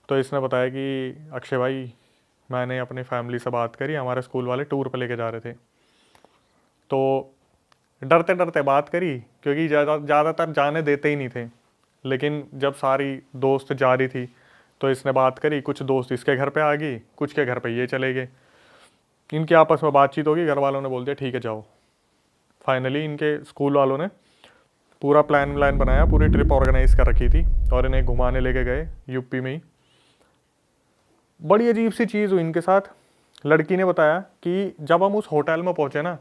तो इसने बताया कि अक्षय भाई, मैंने अपनी फैमिली से बात करी, हमारे स्कूल वाले टूर पे लेके जा रहे थे, तो डरते डरते बात करी क्योंकि ज़्यादातर जाने देते ही नहीं थे, लेकिन जब सारी दोस्त जा रही थी तो इसने बात करी, कुछ दोस्त इसके घर पे आ गई, कुछ के घर पे ये चले गए, इनकी आपस में बातचीत होगी, घर वालों ने बोल दिया ठीक है जाओ। फाइनली इनके स्कूल वालों ने पूरा प्लान बनाया, पूरी ट्रिप ऑर्गेनाइज कर रखी थी और इन्हें घुमाने लेके गए यूपी में ही। बड़ी अजीब सी चीज़ हुई इनके साथ। लड़की ने बताया कि जब हम उस होटल में पहुंचे ना,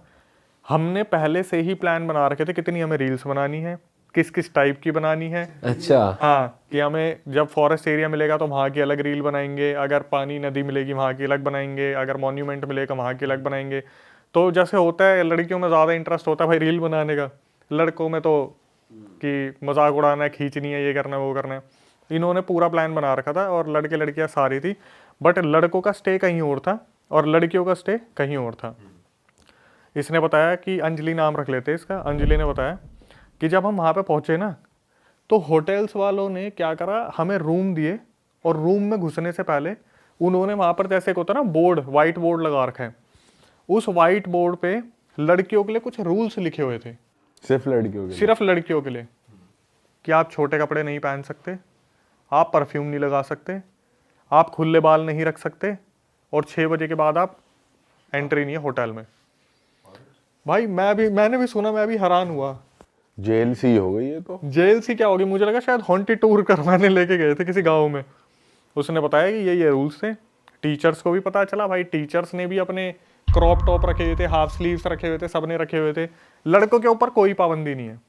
हमने पहले से ही प्लान बना रखे थे कितनी हमें रील्स बनानी है, किस किस टाइप की बनानी है। अच्छा। हाँ, कि हमें जब फॉरेस्ट एरिया मिलेगा तो वहाँ की अलग रील बनाएंगे, अगर पानी नदी मिलेगी वहाँ की अलग बनाएंगे, अगर मॉन्यूमेंट मिलेगा वहाँ की अलग बनाएंगे। तो जैसे होता है लड़कियों में ज़्यादा इंटरेस्ट होता है भाई रील बनाने का, लड़कों में तो कि मजाक उड़ाना है, खींचनी है, ये करना है वो करना है। इन्होंने पूरा प्लान बना रखा था और लड़के लड़कियाँ सारी थी, बट लड़कों का स्टे कहीं और था और लड़कियों का स्टे कहीं और था। इसने बताया कि अंजलि नाम रख लेते इसका। अंजलि ने बताया कि जब हम वहाँ पे पहुँचे ना, तो होटल्स वालों ने क्या करा, हमें रूम दिए और रूम में घुसने से पहले उन्होंने वहाँ पर जैसे एक होता है ना बोर्ड, वाइट बोर्ड लगा रखा है, उस वाइट बोर्ड पे लड़कियों के लिए कुछ रूल्स लिखे हुए थे। सिर्फ लड़कियों के लिए? सिर्फ लड़कियों के लिए, कि आप छोटे कपड़े नहीं पहन सकते, आप परफ्यूम नहीं लगा सकते, आप खुले बाल नहीं रख सकते, और 6 बजे के बाद आप एंट्री नहीं है होटल में। भाई मैंने भी सुना, मैं भी हैरान हुआ। जेल सी हो गई है तो। जेल सी क्या होगी, मुझे लगा शायद हॉन्टेड टूर करवाने लेके गए थे किसी गांव में। उसने बताया कि ये रूल्स थे। टीचर्स को भी पता चला, भाई टीचर्स ने भी अपने क्रॉप टॉप रखे हुए थे, हाफ स्लीव्स रखे हुए थे, सबने रखे हुए थे। लड़कों के ऊपर कोई पाबंदी नहीं है।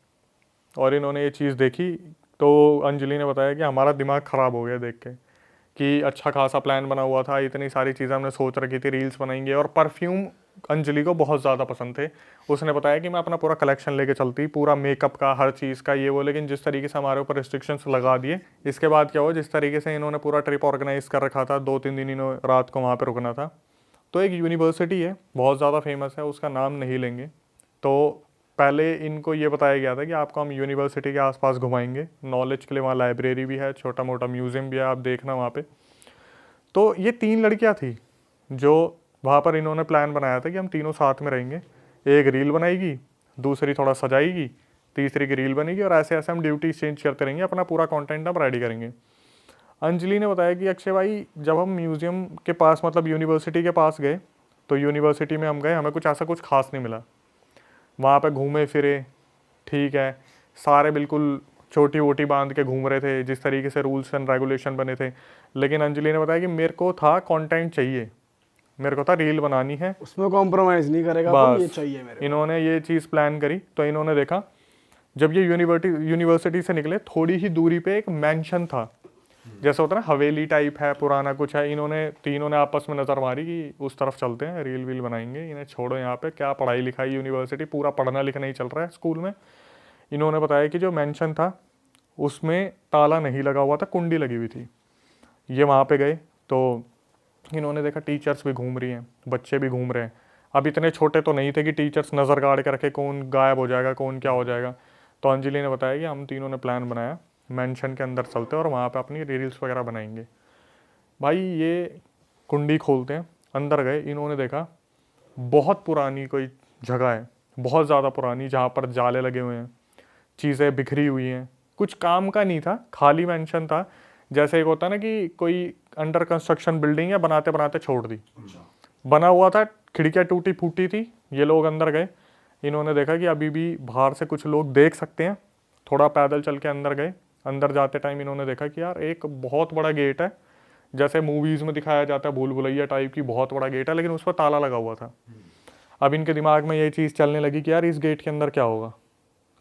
और इन्होंने ये चीज़ देखी तो अंजलि ने बताया कि हमारा दिमाग ख़राब हो गया देख के, कि अच्छा खासा प्लान बना हुआ था, इतनी सारी चीज़ें हमने सोच रखी थी, रील्स बनाएंगे। और परफ्यूम अंजलि को बहुत ज़्यादा पसंद थे। उसने बताया कि मैं अपना पूरा कलेक्शन लेके चलती, पूरा मेकअप का, हर चीज़ का, ये वो। लेकिन जिस तरीके से हमारे ऊपर रिस्ट्रिक्शंस लगा दिए, इसके बाद क्या हुआ, जिस तरीके से इन्होंने पूरा ट्रिप ऑर्गेनाइज कर रखा था, 2-3 दिन इन्होंने रात को वहाँ पर रुकना था। तो एक यूनिवर्सिटी है बहुत ज़्यादा फेमस है, उसका नाम नहीं लेंगे। तो पहले इनको ये बताया गया था कि आपको हम यूनिवर्सिटी के आसपास घुमाएंगे, नॉलेज के लिए। वहाँ लाइब्रेरी भी है, छोटा मोटा म्यूज़ियम भी है, आप देखना वहाँ पे। तो ये 3 लड़कियाँ थी जो वहाँ पर इन्होंने प्लान बनाया था कि हम तीनों साथ में रहेंगे। एक रील बनाएगी, दूसरी थोड़ा सजाएगी, तीसरी की रील बनेगी, और ऐसे ऐसे हम ड्यूटी चेंज करते रहेंगे, अपना पूरा कंटेंट हम रेडी करेंगे। अंजलि ने बताया कि अक्षय भाई, जब हम म्यूज़ियम के पास, मतलब यूनिवर्सिटी के पास गए, तो यूनिवर्सिटी में हम गए, हमें कुछ ऐसा कुछ खास नहीं मिला। वहाँ पे घूमे फिरे, ठीक है, सारे बिल्कुल छोटी वोटी बांध के घूम रहे थे जिस तरीके से रूल्स एंड रेगुलेशन बने थे। लेकिन अंजलि ने बताया कि मेरे को था कंटेंट चाहिए, मेरे को था रील बनानी है, उसमें कॉम्प्रोमाइज़ नहीं करेगा बस ये चाहिए मेरे को। इन्होंने ये चीज़ प्लान करी। तो इन्होंने देखा, जब ये यूनिवर्सिटी से निकले, थोड़ी ही दूरी पे एक मैंशन था, जैसा होता है ना हवेली टाइप है, पुराना कुछ है। इन्होंने तीनों ने आपस में नज़र मारी कि उस तरफ चलते हैं, रील वील बनाएंगे, इन्हें छोड़ो यहाँ पे, क्या पढ़ाई लिखाई, यूनिवर्सिटी पूरा पढ़ना लिखना ही चल रहा है स्कूल में। इन्होंने बताया कि जो मैंशन था उसमें ताला नहीं लगा हुआ था, कुंडी लगी हुई थी। ये वहाँ पे गए तो इन्होंने देखा टीचर्स भी घूम रही हैं, बच्चे भी घूम रहे हैं। अब इतने छोटे तो नहीं थे कि टीचर्स नज़र गाड़ के रखे कौन गायब हो जाएगा, कौन क्या हो जाएगा। तो अंजलि ने बताया कि हम तीनों ने प्लान बनाया, मेंशन के अंदर चलते हैं और वहाँ पे अपनी रील्स वगैरह बनाएंगे। भाई ये कुंडी खोलते हैं, अंदर गए, इन्होंने देखा बहुत पुरानी कोई जगह है, बहुत ज़्यादा पुरानी, जहाँ पर जाले लगे हुए हैं, चीज़ें बिखरी हुई हैं, कुछ काम का नहीं था, खाली मेंशन था। जैसे एक होता है ना कि कोई अंडर कंस्ट्रक्शन बिल्डिंग है, बनाते बनाते छोड़ दी, बना हुआ था, खिड़कियाँ टूटी फूटी थी। ये लोग अंदर गए, इन्होंने देखा कि अभी भी बाहर से कुछ लोग देख सकते हैं। थोड़ा पैदल चल के अंदर गए। अंदर जाते टाइम इन्होंने देखा कि यार एक बहुत बड़ा गेट है, जैसे मूवीज़ में दिखाया जाता है भूल भुलैया टाइप की, बहुत बड़ा गेट है, लेकिन उस पर ताला लगा हुआ था। अब इनके दिमाग में ये चीज़ चलने लगी कि यार इस गेट के अंदर क्या होगा।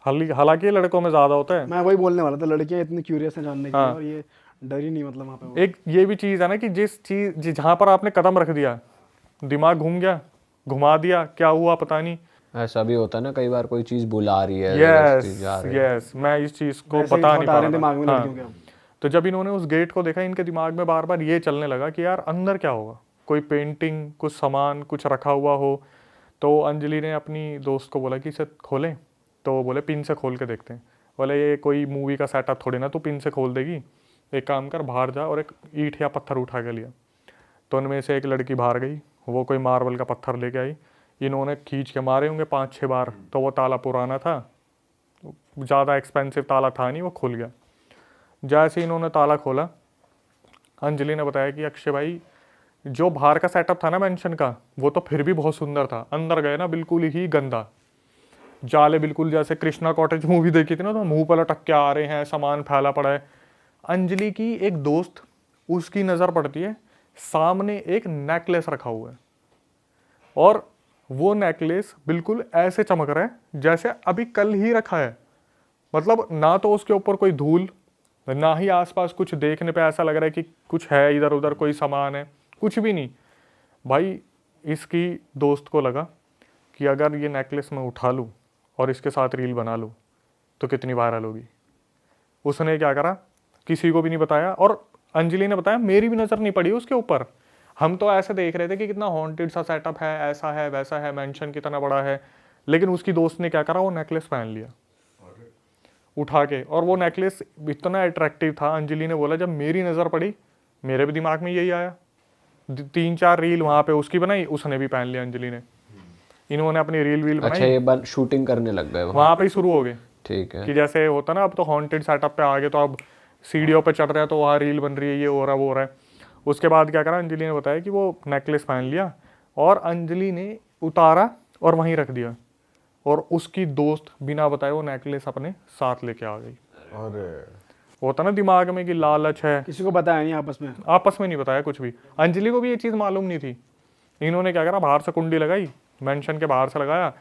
हालांकि लड़कों में ज़्यादा होता है। मैं वही बोलने वाला था, लड़कियां इतनी क्यूरियस हैं जानने के लिए, और ये डर ही नहीं, मतलब वहाँ पे वो। एक ये भी चीज़ है ना कि जिस चीज़ जहाँ पर आपने कदम रख दिया, दिमाग घूम गया, घुमा दिया, क्या हुआ पता नहीं। ऐसा भी होता है ना, कई बार कोई चीज बुला रही है, यस, मैं इस चीज़ को वैसे ही बता नहीं थॉट पा आ रहे रहा हैं था। दिमाग में लड़कियों के। तो जब इन्होंने उस गेट को देखा, इनके दिमाग में बार बार ये चलने लगा कि यार अंदर क्या होगा, कोई पेंटिंग, कुछ सामान, कुछ रखा हुआ हो। तो अंजलि ने अपनी दोस्त को बोला कि इसे खोलें, तो वो बोले पिन से खोल के देखते हैं। बोले ये कोई मूवी का सेटअप थोड़ी ना, तो पिन से खोल देगी। एक काम कर, बाहर जा और एक ईंट या पत्थर उठा के लिया। तो उनमें से एक लड़की बाहर गई, वो कोई मार्बल का पत्थर लेके आई, इन्होंने खींच के मारे होंगे 5-6 बार, तो वो ताला पुराना था, ज़्यादा एक्सपेंसिव ताला था नहीं, वो खुल गया। जैसे इन्होंने ताला खोला, अंजलि ने बताया कि अक्षय भाई जो बाहर का सेटअप था ना मेंशन का, वो तो फिर भी बहुत सुंदर था, अंदर गए ना बिल्कुल ही गंदा, जाले बिल्कुल जैसे कृष्णा कॉटेज मूवी देखी थी ना, तो मुंह पर लटक के आ रहे हैं, सामान फैला पड़ा है। अंजलि की एक दोस्त, उसकी नज़र पड़ती है, सामने एक नेकलेस रखा हुआ है और वो नेकलेस बिल्कुल ऐसे चमक रहा है जैसे अभी कल ही रखा है। मतलब ना तो उसके ऊपर कोई धूल, ना ही आसपास कुछ देखने पे ऐसा लग रहा है कि कुछ है इधर उधर कोई सामान है, कुछ भी नहीं। भाई इसकी दोस्त को लगा कि अगर ये नेकलेस मैं उठा लूँ और इसके साथ रील बना लूँ तो कितनी वायरल होगी। उसने क्या करा, किसी को भी नहीं बताया, और अंजलि ने बताया मेरी भी नज़र नहीं पड़ी उसके ऊपर। हम तो ऐसे देख रहे थे कि कितना हॉन्टेड सा सेटअप है, ऐसा है वैसा है, मेंशन कितना बड़ा है, लेकिन उसकी दोस्त ने क्या करा, वो नेकलेस पहन लिया उठा के। और वो नेकलेस इतना अट्रैक्टिव था, अंजलि ने बोला जब मेरी नज़र पड़ी मेरे भी दिमाग में यही आया, 3-4 रील वहाँ पे उसकी बनाई, उसने भी पहन लिया अंजलि ने। इन्होंने अपनी रील वील बनाई। अच्छा, ये शूटिंग करने लग गए वहाँ पे ही शुरू हो गए। ठीक है, कि जैसे होता ना, अब तो हॉन्टेड सेटअप पे आ गए, तो अब सीढ़ियों पे चढ़ रहे हैं तो वहाँ रील बन रही है, ये हो रहा वो हो रहा है। उसके बाद क्या करा, अंजलि ने बताया कि वो नेकलेस पहन लिया और अंजलि ने उतारा और वहीं रख दिया, और उसकी दोस्त बिना बताए वो नेकलेस अपने साथ लेके आ गई। अरे होता ना दिमाग में कि लालच है, किसी को बताया नहीं आपस में नहीं बताया कुछ भी। अंजलि को भी ये चीज़ मालूम नहीं थी। इन्होंने क्या करा, बाहर से कुंडी लगाई, मेंशन के बाहर से लगाया।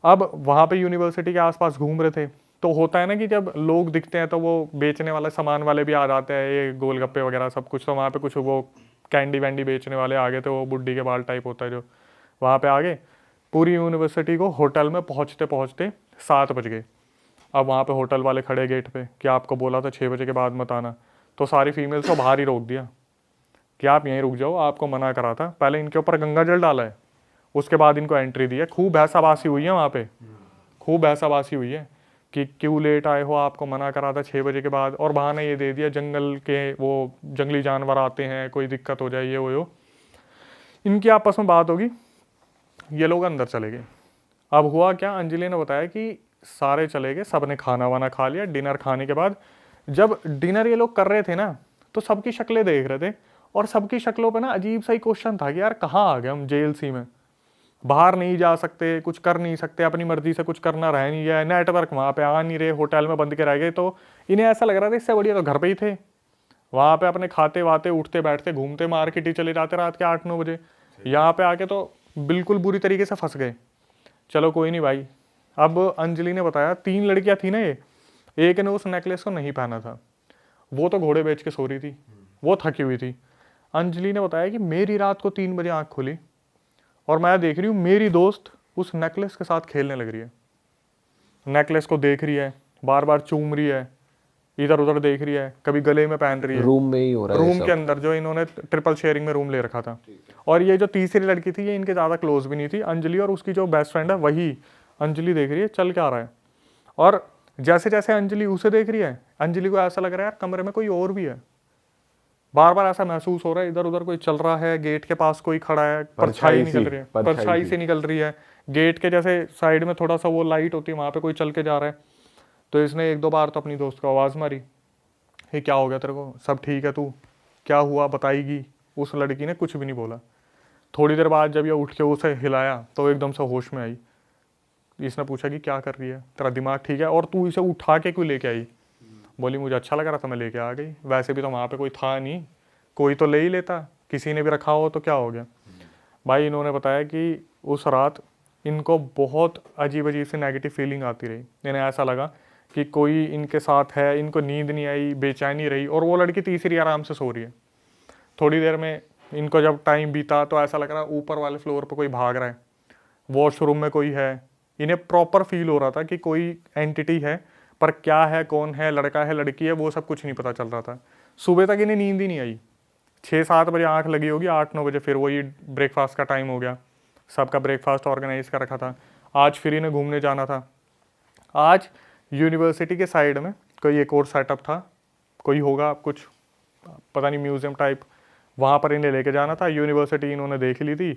अब वहाँ पे यूनिवर्सिटी के आसपास घूम रहे थे, तो होता है ना कि जब लोग दिखते हैं तो वो बेचने वाले सामान वाले भी आ जाते हैं, ये गोलगप्पे वगैरह सब कुछ। तो वहाँ पे कुछ वो कैंडी वैंडी बेचने वाले आ गए थे, वो बुड्ढी के बाल टाइप होता है जो, वहाँ पे आ गए। पूरी यूनिवर्सिटी को होटल में पहुँचते पहुँचते 7 बज गए। अब वहाँ पे होटल वाले खड़े गेट पे कि आपको बोला था 6 बजे के बाद मत आना। तो सारी फीमेल्स को बाहर ही रोक दिया कि आप यहीं रुक जाओ, आपको मना करा था। पहले इनके ऊपर गंगा जल डाला है, उसके बाद इनको एंट्री दी है। खूब भैंसाबासी हुई है वहाँ पे, खूब भैंसाबासी हुई है कि क्यों लेट आए हो, आपको मना करा था 6 बजे के बाद। और बहाना ये दे दिया जंगल के वो जंगली जानवर आते हैं, कोई दिक्कत हो जाए, ये वो। इनकी आपस में बात होगी, ये लोग अंदर चले गए। अब हुआ क्या, अंजलि ने बताया कि सारे चले गए, सब ने खाना वाना खा लिया। डिनर खाने के बाद जब डिनर ये लोग कर रहे थे ना, तो सबकी शक्लें देख रहे थे, और सबकी शक्लों पे ना अजीब सा ही क्वेश्चन था कि यार कहाँ आ गए हम, जेल सी में, बाहर नहीं जा सकते, कुछ कर नहीं सकते, अपनी मर्जी से कुछ करना रह नहीं गया, नेटवर्क वहाँ पे आ नहीं रहे, होटल में बंद के रह गए। तो इन्हें ऐसा लग रहा था इससे बढ़िया तो घर पे ही थे, वहाँ पे अपने खाते वाते, उठते बैठते, घूमते, मार्केट ही चले जाते रात के 8-9 बजे। यहाँ पे आके तो बिल्कुल बुरी तरीके से फंस गए। चलो कोई नहीं भाई। अब अंजलि ने बताया 3 लड़कियां थी ना ये, एक ने उस नेकलेस को नहीं पहना था, वो तो घोड़े बेच के सो रही थी, वो थकी हुई थी। अंजलि ने बताया कि मेरी रात को 3 बजे आँख खुली और मैं देख रही हूँ मेरी दोस्त उस नेकलेस के साथ खेलने लग रही है, नेकलेस को देख रही है, बार बार चूम रही है, इधर उधर देख रही है, कभी गले में पहन रही है। रूम में ही हो रहा है, रूम के अंदर, जो इन्होंने ट्रिपल शेयरिंग में रूम ले रखा था। और ये जो तीसरी लड़की थी, ये इनके ज़्यादा क्लोज भी नहीं थी, अंजलि और उसकी जो बेस्ट फ्रेंड है वही। अंजलि देख रही है चल क्या रहा है, और जैसे जैसे अंजलि उसे देख रही है, अंजलि को ऐसा लग रहा है यार कमरे में कोई और भी है। बार बार ऐसा महसूस हो रहा है इधर उधर कोई चल रहा है, गेट के पास कोई खड़ा है, परछाई निकल रही है, परछाई से निकल रही है, गेट के जैसे साइड में थोड़ा सा वो लाइट होती है, वहाँ पे कोई चल के जा रहा है। तो इसने 1-2 बार तो अपनी दोस्त को आवाज़ मारी, ये क्या हो गया तेरे को, सब ठीक है, तू क्या हुआ बताएगी। उस लड़की ने कुछ भी नहीं बोला। थोड़ी देर बाद जब ये उठ के उसे हिलाया तो एकदम से होश में आई। इसने पूछा कि क्या कर रही है, तेरा दिमाग ठीक है, और तू इसे उठा के क्यों लेके आई। बोली मुझे अच्छा लग रहा था, मैं लेके आ गई, वैसे भी तो वहाँ पे कोई था नहीं, कोई तो ले ही लेता, किसी ने भी रखा हो तो क्या हो गया। भाई इन्होंने बताया कि उस रात इनको बहुत अजीब अजीब सी नेगेटिव फीलिंग आती रही। इन्हें ऐसा लगा कि कोई इनके साथ है, इनको नींद नहीं आई, बेचैनी रही। और वो लड़की तीसरी आराम से सो रही है। थोड़ी देर में इनको जब टाइम बीता तो ऐसा लग रहा ऊपर वाले फ्लोर पर कोई भाग रहा है, वॉशरूम में कोई है। इन्हें प्रॉपर फील हो रहा था कि कोई एंटिटी है, पर क्या है, कौन है, लड़का है, लड़की है, वो सब कुछ नहीं पता चल रहा था। सुबह तक इन्हें नींद ही नहीं आई। 6-7 बजे आँख लगी होगी, 8-9 बजे फिर वही ब्रेकफास्ट का टाइम हो गया। सबका ब्रेकफास्ट ऑर्गेनाइज कर रखा था। आज फिर इन्हें घूमने जाना था। आज यूनिवर्सिटी के साइड में कोई एक और सेटअप था, कोई होगा कुछ पता नहीं म्यूजियम टाइप, वहाँ पर इन्हें लेके जाना था। यूनिवर्सिटी इन्होंने देख ली थी,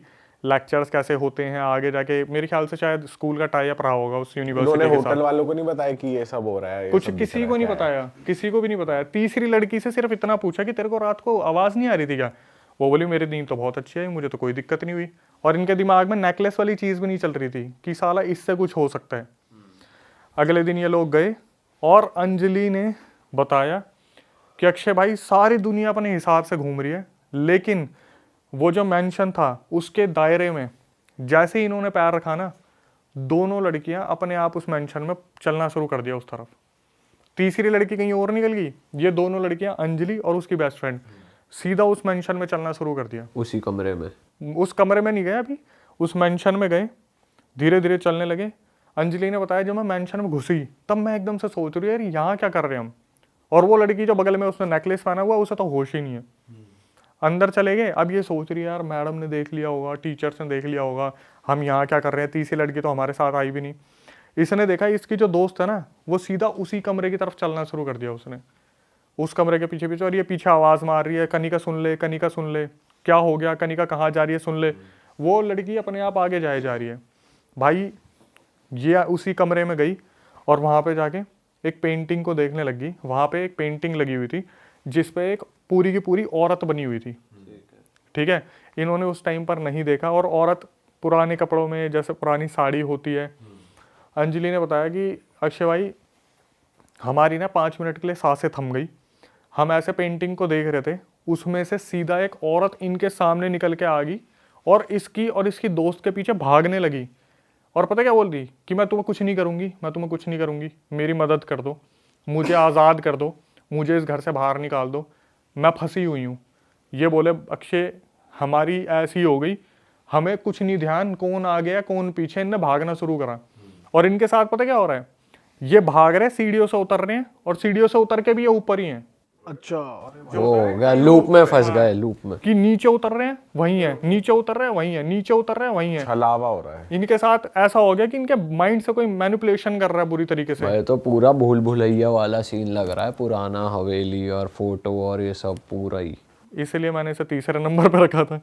लेक्चर्स कैसे होते हैं आगे जाके, मेरे ख्याल से शायद स्कूल का टाई अप रहा होगा उस यूनिवर्सिटी उन्होंने के होटल साथ। वालों को नहीं बताया कि ये सब हो रहा है, ये कुछ सब दिख किसी रहा को है, नहीं क्या है? बताया, किसी को भी नहीं बताया। तीसरी लड़की से सिर्फ इतना पूछा कि तेरे को रात को आवाज़ नहीं आ रही थी क्या? वो बोली मेरी नींद तो बहुत अच्छी है, मुझे तो कोई दिक्कत नहीं हुई। और इनके दिमाग में नेकलेस वाली चीज़ भी नहीं चल रही थी कि साला इससे कुछ हो सकता है। अगले दिन ये लोग गए और अंजलि ने बताया कि अक्षय भाई सारी दुनिया अपने हिसाब से घूम रही है, लेकिन वो जो मेंशन था उसके दायरे में जैसे ही इन्होंने पैर रखा ना, दोनों लड़कियां अपने आप उस मेंशन में चलना शुरू कर दिया उस तरफ। तीसरी लड़की कहीं और निकल गई, ये दोनों लड़कियां अंजलि और उसकी बेस्ट फ्रेंड सीधा उस मेंशन में चलना शुरू कर दिया। उसी कमरे में? उस कमरे में नहीं गए अभी, उस मेंशन में गए, धीरे धीरे चलने लगे। अंजलि ने बताया जब मैं मेंशन में घुसी तब मैं एकदम से सोच रही हूँ यार यहाँ क्या कर रहे हैं हम। और वो लड़की जो बगल में उसने नेकलेस पहना हुआ उसे तो होश ही नहीं है। अंदर चले गए, अब ये सोच रही है यार मैडम ने देख लिया होगा, टीचर्स ने देख लिया होगा, हम यहाँ क्या कर रहे हैं। तीसरी लड़की तो हमारे साथ आई भी नहीं। इसने देखा इसकी जो दोस्त है ना वो सीधा उसी कमरे की तरफ चलना शुरू कर दिया उसने, उस कमरे के पीछे पीछे। और ये पीछे आवाज़ मार रही है कनिका सुन ले, कनिका सुन ले, क्या हो गया, कनिका कहाँ जा रही है सुन ले। वो लड़की अपने आप आगे जाए जा रही है। भाई ये उसी कमरे में गई और वहाँ पे जाके एक पेंटिंग को देखने लगी। वहाँ पे एक पेंटिंग लगी हुई थी जिस पे एक पूरी की पूरी औरत बनी हुई थी। ठीक है, इन्होंने उस टाइम पर नहीं देखा और औरत पुराने कपड़ों में जैसे पुरानी साड़ी होती है। अंजलि ने बताया कि अक्षय भाई हमारी ना 5 मिनट के लिए सांसें थम गई। हम ऐसे पेंटिंग को देख रहे थे, उसमें से सीधा एक औरत इनके सामने निकल के आ गई और इसकी दोस्त के पीछे भागने लगी। और पता क्या बोल रही कि मैं तुम्हें कुछ नहीं करूँगी, मैं तुम्हें कुछ नहीं करूँगी, मेरी मदद कर दो, मुझे आज़ाद कर दो, मुझे इस घर से बाहर निकाल दो, मैं फंसी हुई हूँ। ये बोले अक्षय हमारी ऐसी हो गई, हमें कुछ नहीं ध्यान कौन आ गया कौन पीछे, इनने भागना शुरू करा। और इनके साथ पता क्या हो रहा है, ये भाग रहे सीढ़ियों से उतर रहे हैं और सीढ़ियों से उतर के भी ये ऊपर ही हैं। अच्छा, अरे वो हो गया, लूप में फंस गए, लूप में। कि नीचे उतर रहे हैं वहीं है, नीचे उतर रहे हैं वहीं है, नीचे उतर रहे हैं वहीं है। छलावा हो रहा है इनके साथ ऐसा हो गया कि इनके माइंड से कोई मैनिपुलेशन कर रहा है बुरी तरीके से। भाई तो पूरा भूल भुलैया वाला सीन लग रहा है, पुराना हवेली और फोटो और ये सब पूरा ही। इसलिए मैंने इसे तीसरे नंबर पर रखा था।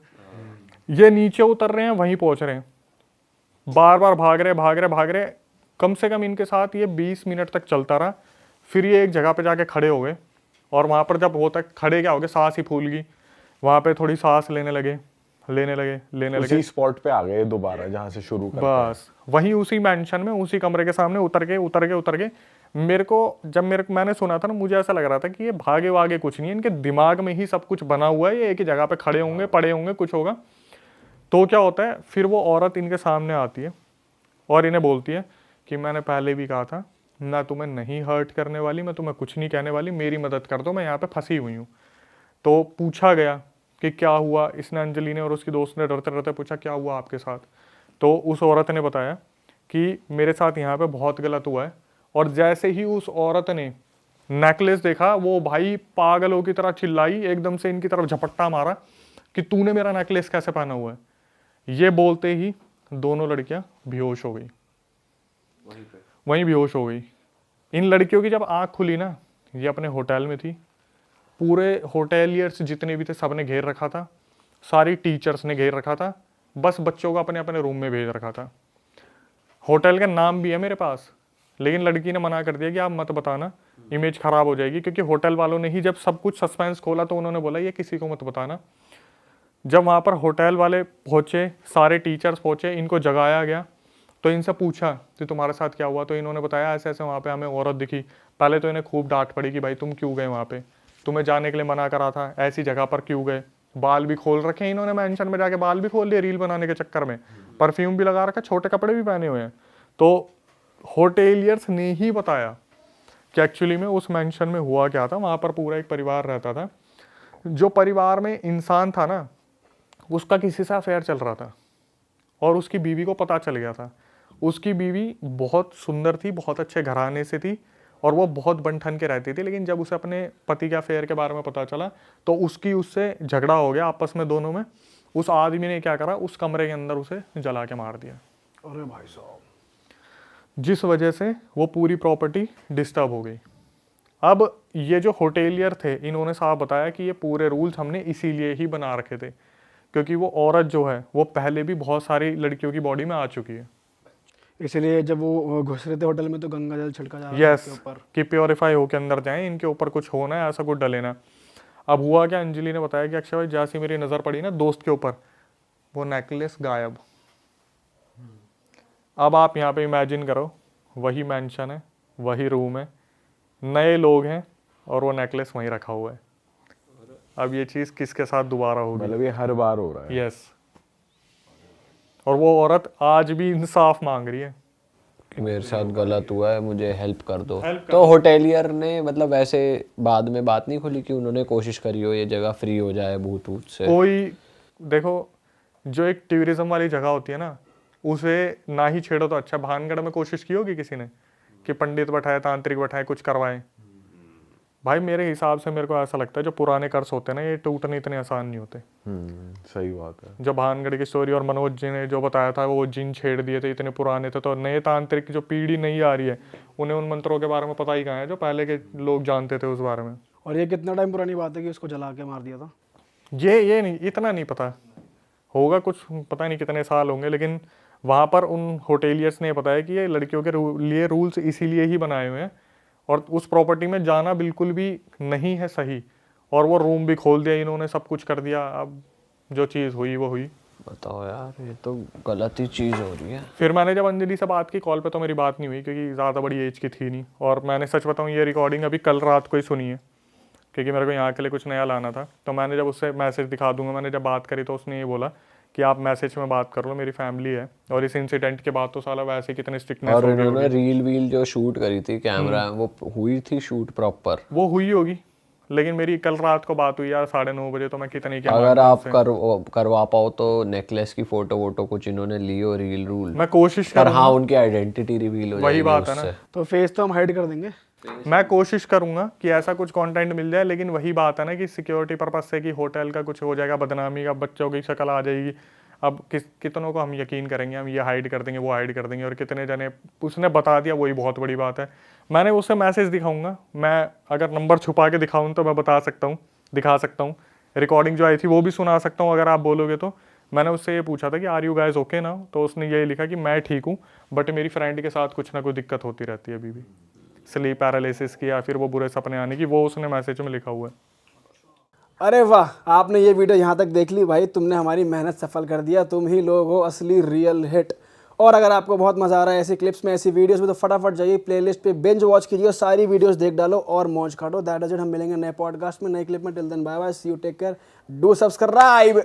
ये नीचे उतर रहे हैं वहीं पहुंच रहे हैं, बार बार भाग रहे। कम से कम इनके साथ ये 20 मिनट तक चलता रहा। फिर ये एक जगह पे जाके खड़े हो गए और वहाँ पर जब होता खड़े क्या हो गए, सांस ही फूल गई। वहाँ पे थोड़ी सांस लेने लगे। उसी स्पॉट पे आ गए दोबारा जहाँ से शुरू करते हैं। बस वहीं उसी मेंशन में उसी कमरे के सामने उतर के मेरे को जब मैंने सुना था ना, मुझे ऐसा लग रहा था कि ये भागे वागे कुछ नहीं है, इनके दिमाग में ही सब कुछ बना हुआ है। ये एक ही जगह पे खड़े होंगे, पड़े होंगे, कुछ होगा। तो क्या होता है, फिर वो औरत इनके सामने आती है और इन्हें बोलती है कि मैंने पहले भी कहा था ना, तुम्हें नहीं हर्ट करने वाली, मैं तुम्हें कुछ नहीं कहने वाली, मेरी मदद कर दो, मैं यहाँ पे फंसी हुई हूँ। तो पूछा गया कि क्या हुआ, इसने अंजलि ने और उसकी दोस्त ने डरते डरते पूछा क्या हुआ आपके साथ। तो उस औरत ने बताया कि मेरे साथ यहाँ पे बहुत गलत हुआ है। और जैसे ही उस औरत ने नेकलेस देखा, वो भाई पागलों की तरह चिल्लाई, एकदम से इनकी तरफ झपट्टा मारा कि तूने मेरा नेकलेस कैसे पहना हुआ है। ये बोलते ही दोनों लड़कियां बेहोश हो गई, वहीं बेहोश हो गई। इन लड़कियों की जब आंख खुली ना, ये अपने होटल में थी। पूरे होटेलियर्स जितने भी थे सब ने घेर रखा था, सारी टीचर्स ने घेर रखा था, बस बच्चों को अपने अपने रूम में भेज रखा था। होटल का नाम भी है मेरे पास, लेकिन लड़की ने मना कर दिया कि आप मत बताना, इमेज खराब हो जाएगी। क्योंकि होटल वालों ने ही जब सब कुछ सस्पेंस खोला तो उन्होंने बोला ये किसी को मत बताना। जब वहाँ पर होटल वाले पहुँचे, सारे टीचर्स पहुँचे, इनको जगाया गया तो इनसे पूछा कि तुम्हारे साथ क्या हुआ। तो इन्होंने बताया ऐसे ऐसे वहाँ पे हमें औरत दिखी। पहले तो इन्हें खूब डांट पड़ी कि भाई तुम क्यों गए वहाँ पे, तुम्हें जाने के लिए मना करा था, ऐसी जगह पर क्यों गए। बाल भी खोल रखे हैं इन्होंने, मेंशन में जाके बाल भी खोल लिए रील बनाने के चक्कर में, परफ्यूम भी लगा रखा, छोटे कपड़े भी पहने हुए हैं। तो होटेलियर्स ने ही बताया कि एक्चुअली में उस मेंशन में हुआ क्या था। वहाँ पर पूरा एक परिवार रहता था। जो परिवार में इंसान था ना, उसका किसी से अफेयर चल रहा था और उसकी बीवी को पता चल गया था। उसकी बीवी बहुत सुंदर थी, बहुत अच्छे घराने से थी और वो बहुत बन-ठन के रहती थी। लेकिन जब उसे अपने पति के अफेयर के बारे में पता चला तो उससे झगड़ा हो गया आपस में दोनों में। उस आदमी ने क्या करा, उस कमरे के अंदर उसे जला के मार दिया। अरे भाई साहब, जिस वजह से वो पूरी प्रॉपर्टी डिस्टर्ब हो गई। अब ये जो होटेलियर थे इन्होंने साफ बताया कि ये पूरे रूल्स हमने इसीलिए ही बना रखे थे क्योंकि वो औरत जो है वो पहले भी बहुत सारी लड़कियों की बॉडी में आ चुकी है। इसलिए जब वो घुस रहे थे होटल में तो गंगा जल छिड़का जा रहा था यस, उनके ऊपर। कि प्योरीफाई होके अंदर जाएं, इनके ऊपर कुछ होना है, ऐसा कुछ डलेना। अब हुआ क्या, अंजलि ने बताया कि अक्षय भाई जैसी मेरी नज़र पड़ी ना दोस्त के ऊपर, वो नेकलेस गायब। अब आप यहाँ पे इमेजिन करो, वही मेंशन है, वही रूम है, नए लोग हैं और वो नेकलेस वहीं रखा हुआ है। अब ये चीज़ किसके साथ दोबारा होगी? मतलब ये हर बार हो रहा है। यस, और वो औरत आज भी इंसाफ मांग रही है कि मेरे साथ गलत हुआ है, मुझे हेल्प कर दो। तो होटेलियर ने मतलब ऐसे बाद में बात नहीं खोली कि उन्होंने कोशिश करी हो ये जगह फ्री हो जाए भूत भूत से? कोई देखो, जो एक टूरिज्म वाली जगह होती है ना, उसे ना ही छेड़ो तो अच्छा। भानगढ़ में कोशिश की होगी किसी ने कि पंडित बैठाए, तांत्रिक बैठाए, कुछ करवाएं? भाई मेरे हिसाब से मेरे को ऐसा लगता है जो पुराने कर्स होते हैं ना, ये टूटने इतने आसान नहीं होते। सही बात है। जो भानगढ़ की स्टोरी और मनोज जी ने जो बताया था, वो जिन छेड़ दिए थे, इतने पुराने थे, तो नए तांत्रिक जो पीढ़ी नहीं आ रही है उन्हें उन मंत्रों के बारे में पता ही कहाँ है जो पहले के लोग जानते थे उस बारे में। और ये कितना टाइम पुरानी बात है कि उसको जला के मार दिया था? ये नहीं, इतना नहीं पता होगा, कुछ पता नहीं कितने साल होंगे, लेकिन वहाँ पर उन होटेलियर्स ने बताया कि ये लड़कियों के लिए रूल्स इसीलिए ही बनाए हुए हैं और उस प्रॉपर्टी में जाना बिल्कुल भी नहीं है सही। और वो रूम भी खोल दिया इन्होंने, सब कुछ कर दिया। अब जो चीज़ हुई वो हुई। बताओ यार, ये तो गलत ही चीज़ हो रही है। फिर मैंने जब अंजलि से बात की कॉल पे, तो मेरी बात नहीं हुई क्योंकि ज़्यादा बड़ी एज की थी नहीं। और मैंने सच बताऊँ, ये रिकॉर्डिंग अभी कल रात को ही सुनी है क्योंकि मेरे को यहाँ के लिए कुछ नया लाना था। तो मैंने जब उससे मैसेज दिखा दूंगा, मैंने जब बात करी तो उसने ये बोला कि आप मैसेज में बात कर लो, मेरी फैमिली है। और इस इंसिडेंट के बाद तो साला वैसे कितने स्ट्रिक्टनेस और हो गई उन्होंने होगी। रील वील जो शूट करी थी कैमरा, वो हुई थी शूट प्रॉपर? वो हुई होगी, लेकिन मेरी कल रात को बात हुई यार 9:30 बजे, तो मैं कितनी क्या अगर आप करवा पाओ तो नेकलेस की फोटो वोटो कुछ इन्होंने ली हो रील रूल, मैं कोशिश पर करूंगा। हाँ उनकी आइडेंटिटी रिवील हो वही जाएगी बात है ना। उससे। तो फेस तो हम हाइड कर देंगे। मैं कोशिश करूंगा कि ऐसा कुछ कंटेंट मिल जाए, लेकिन वही बात है ना कि सिक्योरिटी पर्पज से कि होटल का कुछ हो जाएगा, बदनामी का, बच्चों की शक्ल आ जाएगी। अब कितनों को हम यकीन करेंगे, हम ये हाइड कर देंगे, वो हाइड कर देंगे, और कितने जने उसने बता दिया, वही बहुत बड़ी बात है। मैंने उससे मैसेज दिखाऊंगा, मैं अगर नंबर छुपा के दिखाऊं तो मैं दिखा सकता हूँ। रिकॉर्डिंग जो आई थी वो भी सुना सकता हूँ अगर आप बोलोगे तो। मैंने उससे ये पूछा था कि आर यू गाइज ओके ना, तो उसने ये लिखा कि मैं ठीक हूँ, बट मेरी फ्रेंड के साथ कुछ ना कुछ दिक्कत होती रहती है अभी भी, स्लीप पैरालिसिस की या फिर वो बुरे सपने आने की, वो उसने मैसेज में लिखा हुआ है। अरे वाह, आपने ये वीडियो यहाँ तक देख ली भाई, तुमने हमारी मेहनत सफल कर दिया। तुम ही लोग हो असली रियल हिट। और अगर आपको बहुत मजा आ रहा है ऐसी क्लिप्स में, ऐसी वीडियोस में, तो फटाफट जाइए प्लेलिस्ट पे बिंज वॉच कीजिए और सारी वीडियोस देख डालो और मौज काटो। That is it. हम मिलेंगे नए पॉडकास्ट में, नए क्लिप में। Till then bye bye, see you, take care, do subscribe.